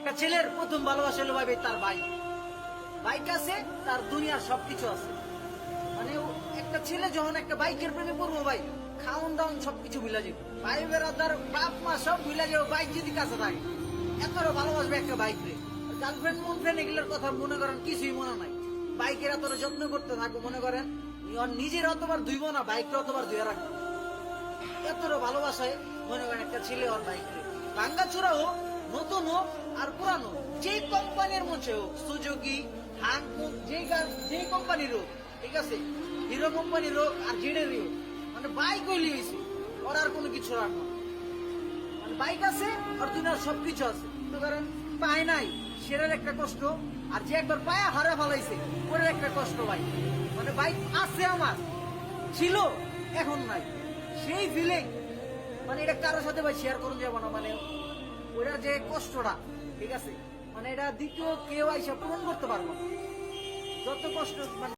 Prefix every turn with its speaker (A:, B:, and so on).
A: একটা ছেলের প্রথম ভালোবাসা হলো ভাই তার বাইক। বাইক আছে, তার দুনিয়ার সবকিছু আছে। মানে একটা ছেলে যখন একটা বাইকের প্রেমে পড়বো ভাই, খাওন দাওন সবকিছু ভুলে যাবে, ভাই বেড়াদার বাপ মা সব ভুলে যাবে, বাইক যদি কাছে থাকে। এতটা ভালোবাসবে একটা বাইক রে। গার্লফ্রেন্ড মন ফ্রেন্ড এগুলোর কথা মনে করেন কিছুই মনে নাই। বাইকের এতটা যত্ন করতে থাকবো, মনে করেন নিজের অতবার ধুইব না, বাইকটা অতবার ধুয়ে রাখবো। এতটা ভালোবাসায় মনে করেন একটা ছেলে ওর বাইক রে। ভাঙ্গা চূড়া হোক, নতুন হোক আর পুরানো, যে কোম্পানির মধ্যে হোক, সুজুকি হাংকুক, যে কোম্পানির হোক, ঠিক আছে, হিরো কোম্পানির হোক আর জেডেরই হোক, মানে বাইক হইলে হয়েছে, ওর আর কোনো কিছু রাখবো। মানে বাইক আছে আর দুনিয়ার সবকিছু আছে। তো ধরেন পায় নাই, সেটার একটা কষ্ট, আর যে একবার পায়া হারা ফেলাইছে ওটার একটা কষ্ট ভাই। মানে বাইক আছে আমার, ছিল, এখন নাই, সেই ফিলিং মানে এটা কারোর সাথে ভাই শেয়ার করুন যাবো না। মানে ওটার যে কষ্টটা, ঠিক আছে, মানে এটা দ্বিতীয় কেউ আইসা পূরণ করতে পারবো না। যত কষ্ট মানে